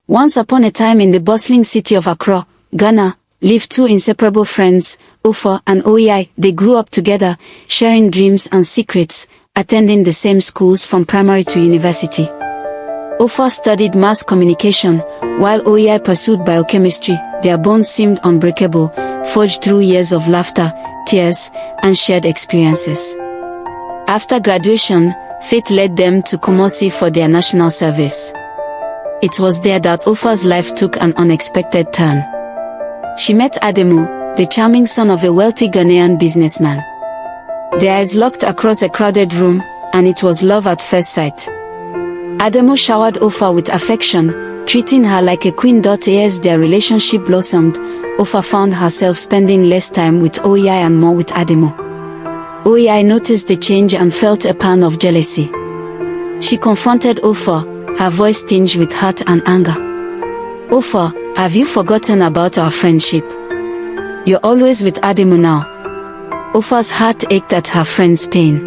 Once upon a time in the bustling city of Accra, Ghana, lived two inseparable friends, Ofur and Oyi. They grew up together, sharing dreams and secrets, attending the same schools from primary to university. Ofur studied mass communication, while Oyi pursued biochemistry. Their bonds seemed unbreakable, forged through years of laughter, tears, and shared experiences. After graduation, fate led them to Kumasi for their national service. It was there that Ofur's life took an unexpected turn. She met Adamu, the charming son of a wealthy Ghanaian businessman. Their eyes locked across a crowded room, and it was love at first sight. Adamu showered Ofur with affection, treating her like a queen. As their relationship blossomed, Ofur found herself spending less time with Oyi and more with Adamu. Oyi noticed the change and felt a pang of jealousy. She confronted Ofur, her voice tinged with hurt and anger. "Ofur, have you forgotten about our friendship? You're always with Adamu now." Ofur's heart ached at her friend's pain.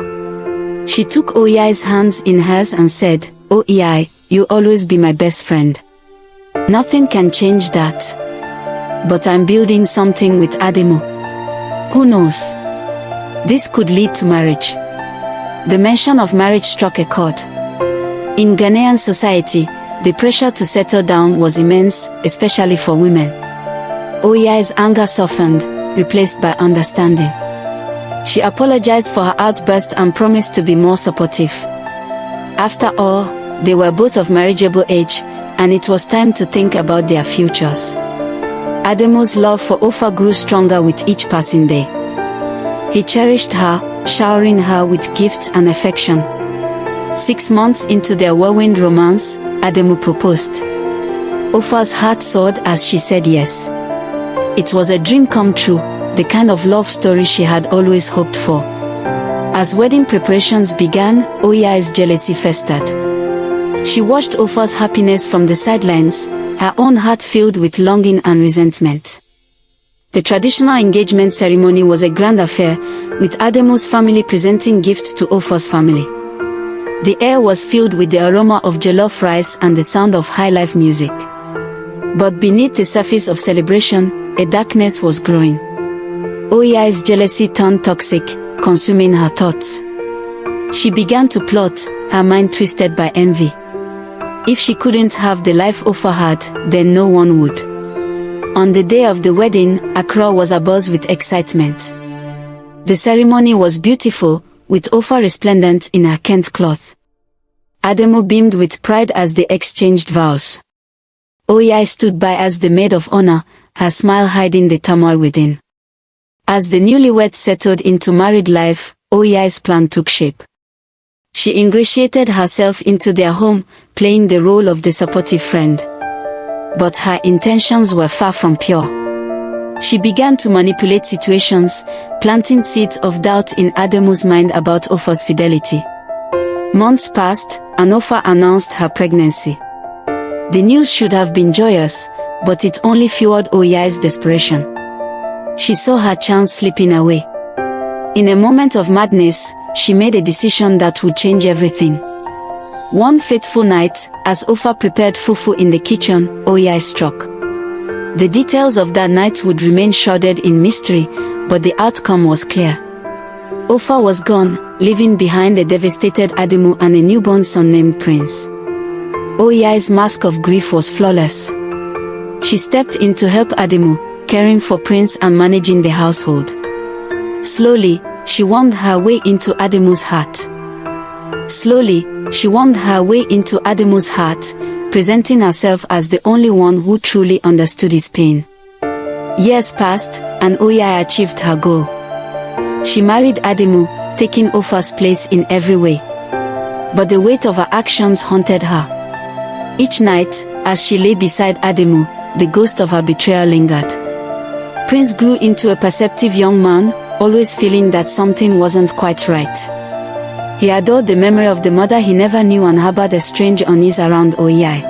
She took Oyi's hands in hers and said, "Oyi, you'll always be my best friend. Nothing can change that. But I'm building something with Adamu. Who knows? This could lead to marriage." The mention of marriage struck a chord. In Ghanaian society, the pressure to settle down was immense, especially for women. Oyi's anger softened, replaced by understanding. She apologized for her outburst and promised to be more supportive. After all, they were both of marriageable age, and it was time to think about their futures. Adamu's love for Ofur grew stronger with each passing day. He cherished her, showering her with gifts and affection. 6 months into their whirlwind romance, Adamu proposed. Ofur's heart soared as she said yes. It was a dream come true, the kind of love story she had always hoped for. As wedding preparations began, Oyi's jealousy festered. She watched Ofur's happiness from the sidelines, her own heart filled with longing and resentment. The traditional engagement ceremony was a grand affair, with Adamu's family presenting gifts to Ofur's family. The air was filled with the aroma of jollof rice and the sound of high-life music. But beneath the surface of celebration, a darkness was growing. Oyi's jealousy turned toxic, consuming her thoughts. She began to plot, her mind twisted by envy. If she couldn't have the life Ofur had, then no one would. On the day of the wedding, Accra was abuzz with excitement. The ceremony was beautiful, with Ofur resplendent in her Kent cloth. Adamu beamed with pride as they exchanged vows. Oyi stood by as the maid of honor, her smile hiding the turmoil within. As the newlyweds settled into married life, Oyi's plan took shape. She ingratiated herself into their home, playing the role of the supportive friend. But her intentions were far from pure. She began to manipulate situations, planting seeds of doubt in Adamu's mind about Ofur's fidelity. Months passed, and Ofur announced her pregnancy. The news should have been joyous, but it only fueled Oyi's desperation. She saw her chance slipping away. In a moment of madness, she made a decision that would change everything. One fateful night, as Ofur prepared fufu in the kitchen, Oyi struck. The details of that night would remain shrouded in mystery, but the outcome was clear. Ofur was gone, leaving behind a devastated Adamu and a newborn son named Prince. Oyi's mask of grief was flawless. She stepped in to help Adamu, caring for Prince and managing the household. Slowly, she wormed her way into Adamu's heart. Slowly, she wormed her way into Adamu's heart, presenting herself as the only one who truly understood his pain. Years passed, and Oyi achieved her goal. She married Adamu, taking Ofur's place in every way. But the weight of her actions haunted her. Each night, as she lay beside Adamu, the ghost of her betrayal lingered. Prince grew into a perceptive young man, always feeling that something wasn't quite right. He adored the memory of the mother he never knew and harbored a strange unease around Oyi.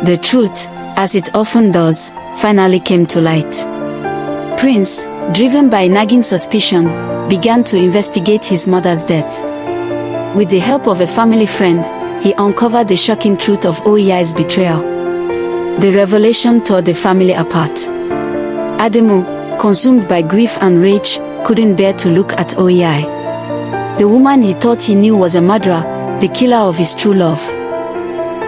The truth, as it often does, finally came to light. Prince, driven by nagging suspicion, began to investigate his mother's death. With the help of a family friend, he uncovered the shocking truth of Oyi's betrayal. the revelation tore the family apart. Adamu, consumed by grief and rage, couldn't bear to look at Oyi. The woman he thought he knew was a murderer, the killer of his true love.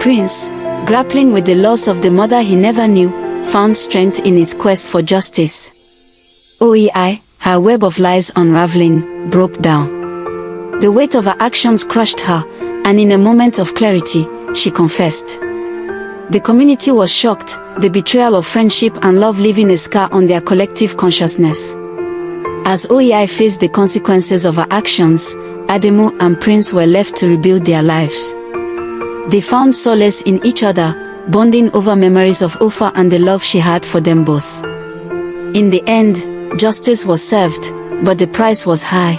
Prince, grappling with the loss of the mother he never knew, found strength in his quest for justice. Oyi, her web of lies unraveling, broke down. The weight of her actions crushed her, and in a moment of clarity, she confessed. The community was shocked, the betrayal of friendship and love leaving a scar on their collective consciousness. As Oyi faced the consequences of her actions, Adamu and Prince were left to rebuild their lives. They found solace in each other, bonding over memories of Ofur and the love she had for them both. In the end, justice was served, but the price was high.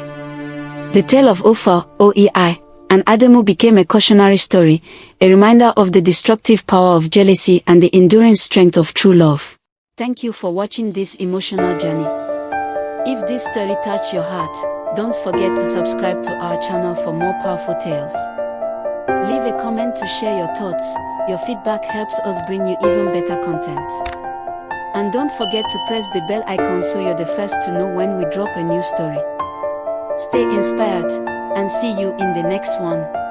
The tale of Ofur, Oyi, and Adamu became a cautionary story, a reminder of the destructive power of jealousy and the enduring strength of true love. Thank you for watching this emotional journey. If this story touched your heart, don't forget to subscribe to our channel for more powerful tales. Leave a comment to share your thoughts. Your feedback helps us bring you even better content. And don't forget to press the bell icon so you're the first to know when we drop a new story. Stay inspired, and see you in the next one.